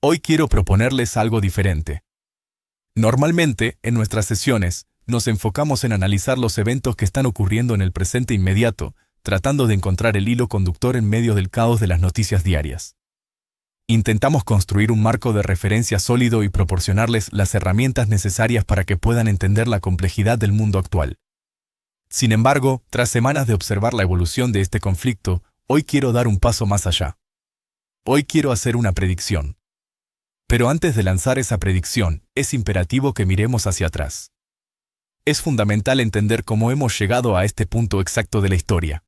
Hoy quiero proponerles algo diferente. Normalmente, en nuestras sesiones, nos enfocamos en analizar los eventos que están ocurriendo en el presente inmediato, tratando de encontrar el hilo conductor en medio del caos de las noticias diarias. Intentamos construir un marco de referencia sólido y proporcionarles las herramientas necesarias para que puedan entender la complejidad del mundo actual. Sin embargo, tras semanas de observar la evolución de este conflicto, hoy quiero dar un paso más allá. Hoy quiero hacer una predicción. Pero antes de lanzar esa predicción, es imperativo que miremos hacia atrás. Es fundamental entender cómo hemos llegado a este punto exacto de la historia.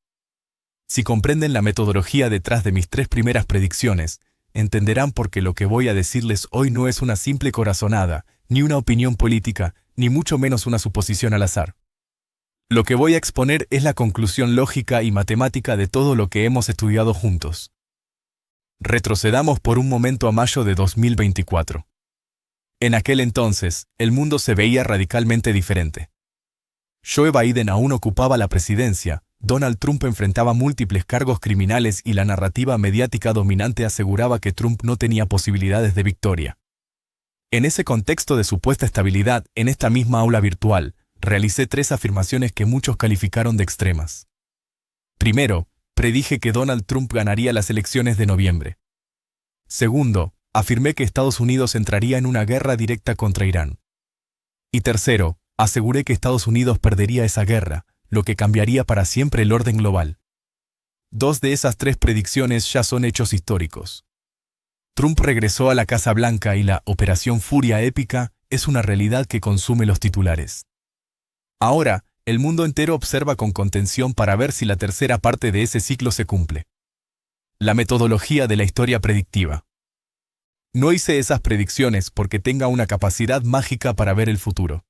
Si comprenden la metodología detrás de mis 3 primeras predicciones, entenderán por qué lo que voy a decirles hoy no es una simple corazonada, ni una opinión política, ni mucho menos una suposición al azar. Lo que voy a exponer es la conclusión lógica y matemática de todo lo que hemos estudiado juntos. Retrocedamos por un momento a mayo de 2024. En aquel entonces, el mundo se veía radicalmente diferente. Joe Biden aún ocupaba la presidencia, Donald Trump enfrentaba múltiples cargos criminales y la narrativa mediática dominante aseguraba que Trump no tenía posibilidades de victoria. En ese contexto de supuesta estabilidad, en esta misma aula virtual, realicé 3 afirmaciones que muchos calificaron de extremas. Primero, predije que Donald Trump ganaría las elecciones de noviembre. Segundo, afirmé que Estados Unidos entraría en una guerra directa contra Irán. Y tercero, aseguré que Estados Unidos perdería esa guerra, lo que cambiaría para siempre el orden global. 2 de esas 3 predicciones ya son hechos históricos. Trump regresó a la Casa Blanca y la Operación Furia Épica es una realidad que consume los titulares. Ahora, el mundo entero observa con contención para ver si la tercera parte de ese ciclo se cumple. La metodología de la historia predictiva. No hice esas predicciones porque tenga una capacidad mágica para ver el futuro.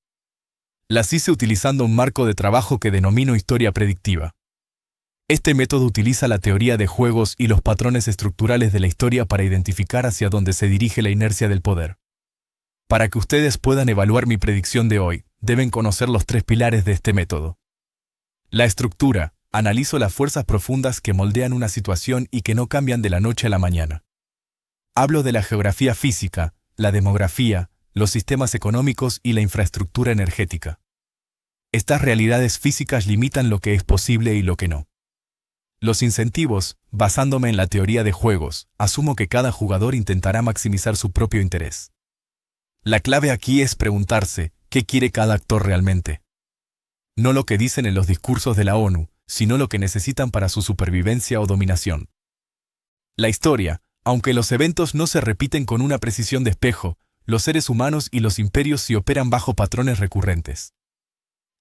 Las hice utilizando un marco de trabajo que denomino historia predictiva. Este método utiliza la teoría de juegos y los patrones estructurales de la historia para identificar hacia dónde se dirige la inercia del poder. Para que ustedes puedan evaluar mi predicción de hoy, deben conocer los 3 pilares de este método. La estructura. Analizo las fuerzas profundas que moldean una situación y que no cambian de la noche a la mañana. Hablo de la geografía física, la demografía, los sistemas económicos y la infraestructura energética. Estas realidades físicas limitan lo que es posible y lo que no. Los incentivos, basándome en la teoría de juegos, asumo que cada jugador intentará maximizar su propio interés. La clave aquí es preguntarse, ¿qué quiere cada actor realmente? No lo que dicen en los discursos de la ONU, sino lo que necesitan para su supervivencia o dominación. La historia, aunque los eventos no se repiten con una precisión de espejo, los seres humanos y los imperios se operan bajo patrones recurrentes.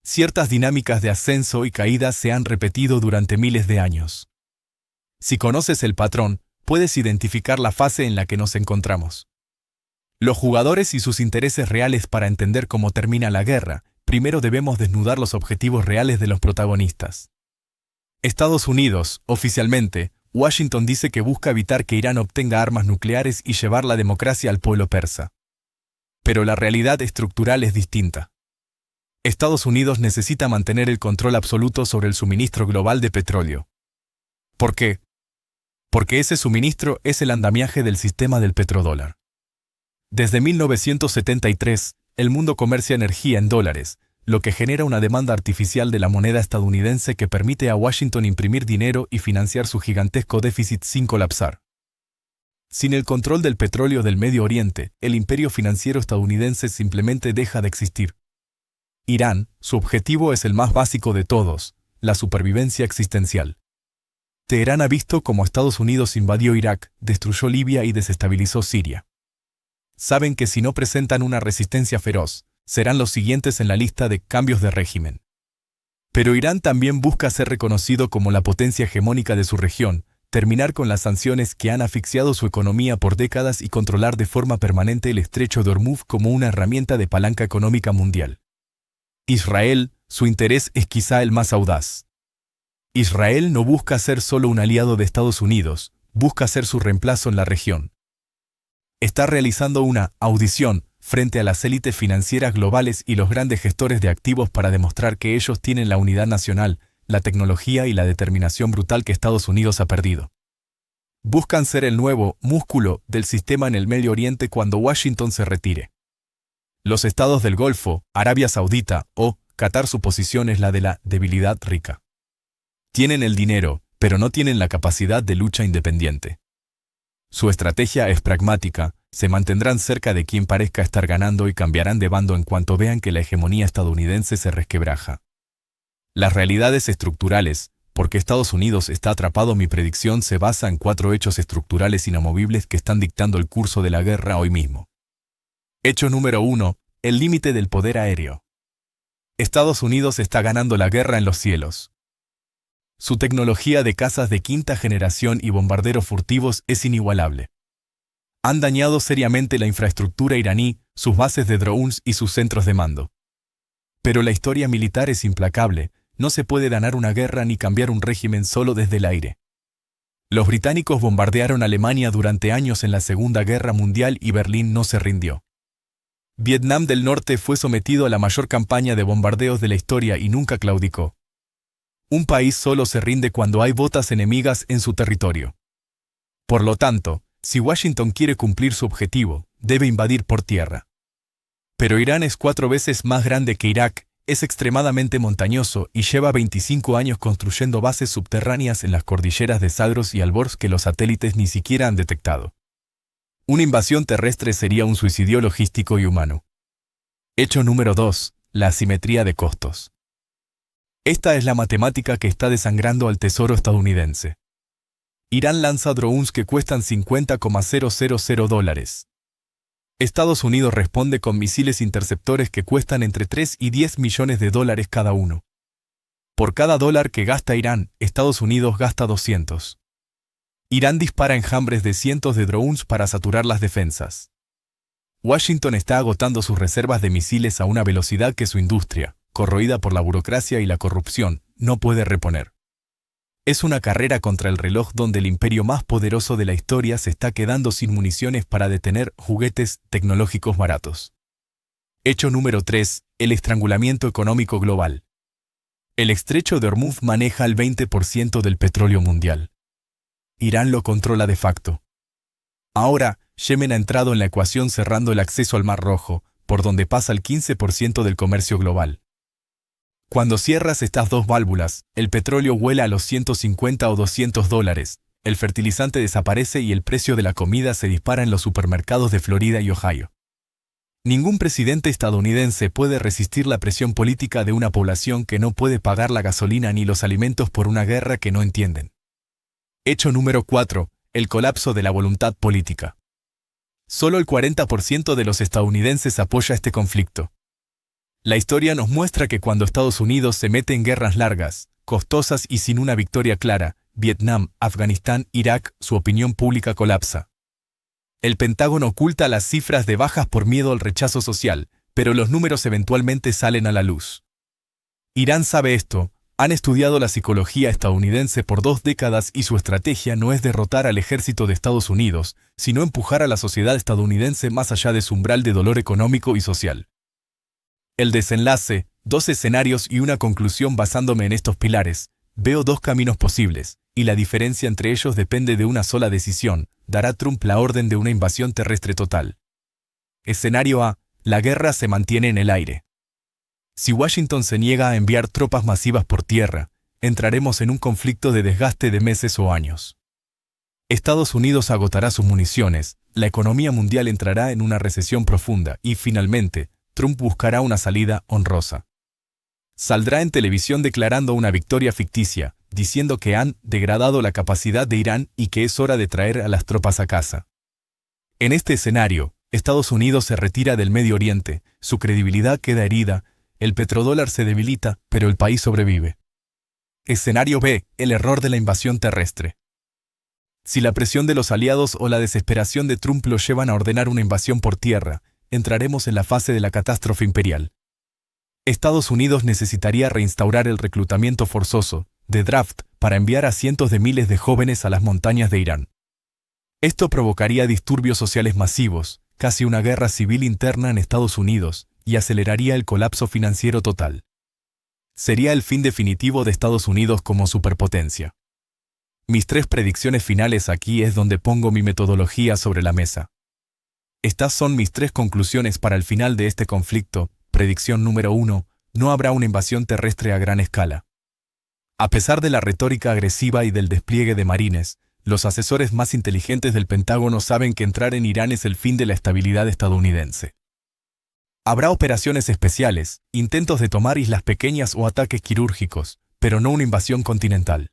Ciertas dinámicas de ascenso y caída se han repetido durante miles de años. Si conoces el patrón, puedes identificar la fase en la que nos encontramos. Los jugadores y sus intereses reales. Para entender cómo termina la guerra, primero debemos desnudar los objetivos reales de los protagonistas. Estados Unidos, oficialmente, Washington dice que busca evitar que Irán obtenga armas nucleares y llevar la democracia al pueblo persa. Pero la realidad estructural es distinta. Estados Unidos necesita mantener el control absoluto sobre el suministro global de petróleo. ¿Por qué? Porque ese suministro es el andamiaje del sistema del petrodólar. Desde 1973, el mundo comercia energía en dólares, lo que genera una demanda artificial de la moneda estadounidense que permite a Washington imprimir dinero y financiar su gigantesco déficit sin colapsar. Sin el control del petróleo del Medio Oriente, el imperio financiero estadounidense simplemente deja de existir. Irán, su objetivo es el más básico de todos, la supervivencia existencial. Teherán ha visto cómo Estados Unidos invadió Irak, destruyó Libia y desestabilizó Siria. Saben que si no presentan una resistencia feroz, serán los siguientes en la lista de cambios de régimen. Pero Irán también busca ser reconocido como la potencia hegemónica de su región, terminar con las sanciones que han asfixiado su economía por décadas y controlar de forma permanente el estrecho de Hormuz como una herramienta de palanca económica mundial. Israel, su interés es quizá el más audaz. Israel no busca ser solo un aliado de Estados Unidos, busca ser su reemplazo en la región. Está realizando una audición frente a las élites financieras globales y los grandes gestores de activos para demostrar que ellos tienen la unidad nacional, la tecnología y la determinación brutal que Estados Unidos ha perdido. Buscan ser el nuevo músculo del sistema en el Medio Oriente cuando Washington se retire. Los estados del Golfo, Arabia Saudita o Qatar, su posición es la de la debilidad rica. Tienen el dinero, pero no tienen la capacidad de lucha independiente. Su estrategia es pragmática, se mantendrán cerca de quien parezca estar ganando y cambiarán de bando en cuanto vean que la hegemonía estadounidense se resquebraja. Las realidades estructurales, porque Estados Unidos está atrapado. Mi predicción se basa en 4 hechos estructurales inamovibles que están dictando el curso de la guerra hoy mismo. Hecho número 1. El límite del poder aéreo. Estados Unidos está ganando la guerra en los cielos. Su tecnología de cazas de quinta generación y bombarderos furtivos es inigualable. Han dañado seriamente la infraestructura iraní, sus bases de drones y sus centros de mando. Pero la historia militar es implacable. No se puede ganar una guerra ni cambiar un régimen solo desde el aire. Los británicos bombardearon Alemania durante años en la Segunda Guerra Mundial y Berlín no se rindió. Vietnam del Norte fue sometido a la mayor campaña de bombardeos de la historia y nunca claudicó. Un país solo se rinde cuando hay botas enemigas en su territorio. Por lo tanto, si Washington quiere cumplir su objetivo, debe invadir por tierra. Pero Irán es 4 veces más grande que Irak, es extremadamente montañoso y lleva 25 años construyendo bases subterráneas en las cordilleras de Zagros y Alborz que los satélites ni siquiera han detectado. Una invasión terrestre sería un suicidio logístico y humano. Hecho número 2. La asimetría de costos. Esta es la matemática que está desangrando al tesoro estadounidense. Irán lanza drones que cuestan $50,000. Estados Unidos responde con misiles interceptores que cuestan entre 3 y 10 millones de dólares cada uno. Por cada dólar que gasta Irán, Estados Unidos gasta 200. Irán dispara enjambres de cientos de drones para saturar las defensas. Washington está agotando sus reservas de misiles a una velocidad que su industria, corroída por la burocracia y la corrupción, no puede reponer. Es una carrera contra el reloj donde el imperio más poderoso de la historia se está quedando sin municiones para detener juguetes tecnológicos baratos. Hecho número 3. El estrangulamiento económico global. El estrecho de Hormuz maneja el 20% del petróleo mundial. Irán lo controla de facto. Ahora, Yemen ha entrado en la ecuación cerrando el acceso al Mar Rojo, por donde pasa el 15% del comercio global. Cuando cierras estas 2 válvulas, el petróleo vuela a los 150 o 200 dólares, el fertilizante desaparece y el precio de la comida se dispara en los supermercados de Florida y Ohio. Ningún presidente estadounidense puede resistir la presión política de una población que no puede pagar la gasolina ni los alimentos por una guerra que no entienden. Hecho número 4. El colapso de la voluntad política. Solo el 40% de los estadounidenses apoya este conflicto. La historia nos muestra que cuando Estados Unidos se mete en guerras largas, costosas y sin una victoria clara, Vietnam, Afganistán, Irak, su opinión pública colapsa. El Pentágono oculta las cifras de bajas por miedo al rechazo social, pero los números eventualmente salen a la luz. Irán sabe esto, han estudiado la psicología estadounidense por 2 décadas y su estrategia no es derrotar al ejército de Estados Unidos, sino empujar a la sociedad estadounidense más allá de su umbral de dolor económico y social. El desenlace, 2 escenarios y una conclusión basándome en estos pilares. Veo 2 caminos posibles, y la diferencia entre ellos depende de una sola decisión. Dará Trump la orden de una invasión terrestre total. Escenario A. La guerra se mantiene en el aire. Si Washington se niega a enviar tropas masivas por tierra, entraremos en un conflicto de desgaste de meses o años. Estados Unidos agotará sus municiones, la economía mundial entrará en una recesión profunda y, finalmente, Trump buscará una salida honrosa. Saldrá en televisión declarando una victoria ficticia, diciendo que han degradado la capacidad de Irán y que es hora de traer a las tropas a casa. En este escenario, Estados Unidos se retira del Medio Oriente, su credibilidad queda herida, el petrodólar se debilita, pero el país sobrevive. Escenario B. El error de la invasión terrestre. Si la presión de los aliados o la desesperación de Trump lo llevan a ordenar una invasión por tierra, entraremos en la fase de la catástrofe imperial. Estados Unidos necesitaría reinstaurar el reclutamiento forzoso, de draft, para enviar a cientos de miles de jóvenes a las montañas de Irán. Esto provocaría disturbios sociales masivos, casi una guerra civil interna en Estados Unidos, y aceleraría el colapso financiero total. Sería el fin definitivo de Estados Unidos como superpotencia. Mis 3 predicciones finales aquí es donde pongo mi metodología sobre la mesa. Estas son mis 3 conclusiones para el final de este conflicto. Predicción número 1. No habrá una invasión terrestre a gran escala. A pesar de la retórica agresiva y del despliegue de marines, los asesores más inteligentes del Pentágono saben que entrar en Irán es el fin de la estabilidad estadounidense. Habrá operaciones especiales, intentos de tomar islas pequeñas o ataques quirúrgicos, pero no una invasión continental.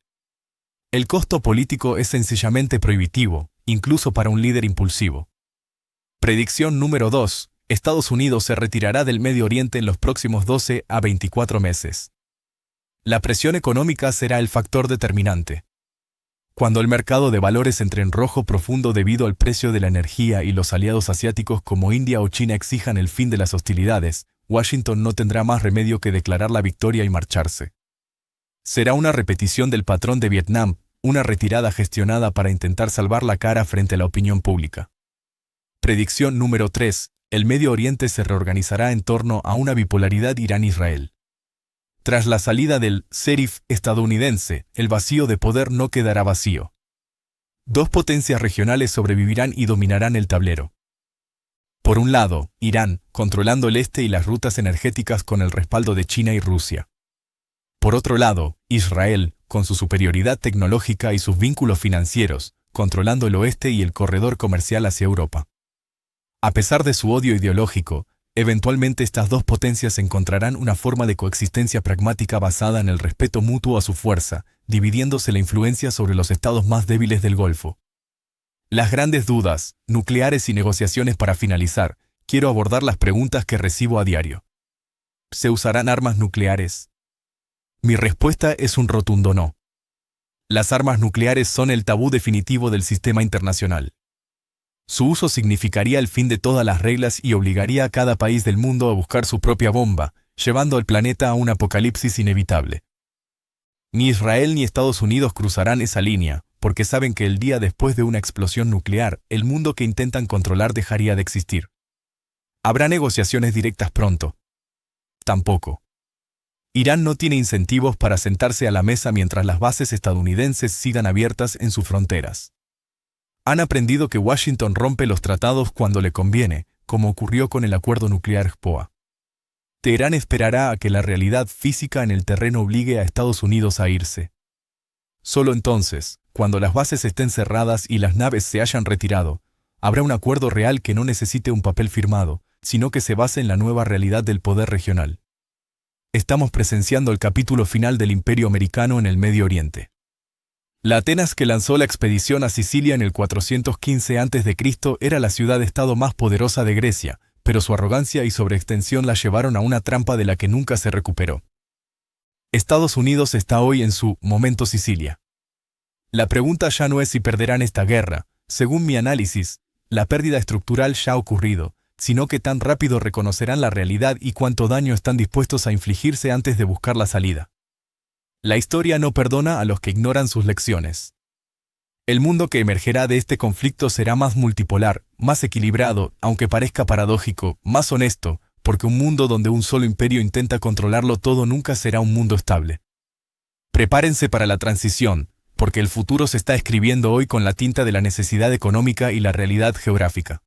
El costo político es sencillamente prohibitivo, incluso para un líder impulsivo. Predicción número 2. Estados Unidos se retirará del Medio Oriente en los próximos 12 a 24 meses. La presión económica será el factor determinante. Cuando el mercado de valores entre en rojo profundo debido al precio de la energía y los aliados asiáticos como India o China exijan el fin de las hostilidades, Washington no tendrá más remedio que declarar la victoria y marcharse. Será una repetición del patrón de Vietnam, una retirada gestionada para intentar salvar la cara frente a la opinión pública. Predicción número 3. El Medio Oriente se reorganizará en torno a una bipolaridad Irán-Israel. Tras la salida del sheriff estadounidense, el vacío de poder no quedará vacío. 2 potencias regionales sobrevivirán y dominarán el tablero. Por un lado, Irán, controlando el este y las rutas energéticas con el respaldo de China y Rusia. Por otro lado, Israel, con su superioridad tecnológica y sus vínculos financieros, controlando el oeste y el corredor comercial hacia Europa. A pesar de su odio ideológico, eventualmente estas 2 potencias encontrarán una forma de coexistencia pragmática basada en el respeto mutuo a su fuerza, dividiéndose la influencia sobre los estados más débiles del Golfo. Las grandes dudas, nucleares y negociaciones para finalizar, quiero abordar las preguntas que recibo a diario. ¿Se usarán armas nucleares? Mi respuesta es un rotundo no. Las armas nucleares son el tabú definitivo del sistema internacional. Su uso significaría el fin de todas las reglas y obligaría a cada país del mundo a buscar su propia bomba, llevando al planeta a un apocalipsis inevitable. Ni Israel ni Estados Unidos cruzarán esa línea, porque saben que el día después de una explosión nuclear, el mundo que intentan controlar dejaría de existir. ¿Habrá negociaciones directas pronto? Tampoco. Irán no tiene incentivos para sentarse a la mesa mientras las bases estadounidenses sigan abiertas en sus fronteras. Han aprendido que Washington rompe los tratados cuando le conviene, como ocurrió con el acuerdo nuclear JPOA. Teherán esperará a que la realidad física en el terreno obligue a Estados Unidos a irse. Solo entonces, cuando las bases estén cerradas y las naves se hayan retirado, habrá un acuerdo real que no necesite un papel firmado, sino que se base en la nueva realidad del poder regional. Estamos presenciando el capítulo final del Imperio Americano en el Medio Oriente. La Atenas que lanzó la expedición a Sicilia en el 415 a.C. era la ciudad-estado más poderosa de Grecia, pero su arrogancia y sobreextensión la llevaron a una trampa de la que nunca se recuperó. Estados Unidos está hoy en su momento Sicilia. La pregunta ya no es si perderán esta guerra. Según mi análisis, la pérdida estructural ya ha ocurrido, sino que tan rápido reconocerán la realidad y cuánto daño están dispuestos a infligirse antes de buscar la salida. La historia no perdona a los que ignoran sus lecciones. El mundo que emergerá de este conflicto será más multipolar, más equilibrado, aunque parezca paradójico, más honesto, porque un mundo donde un solo imperio intenta controlarlo todo nunca será un mundo estable. Prepárense para la transición, porque el futuro se está escribiendo hoy con la tinta de la necesidad económica y la realidad geográfica.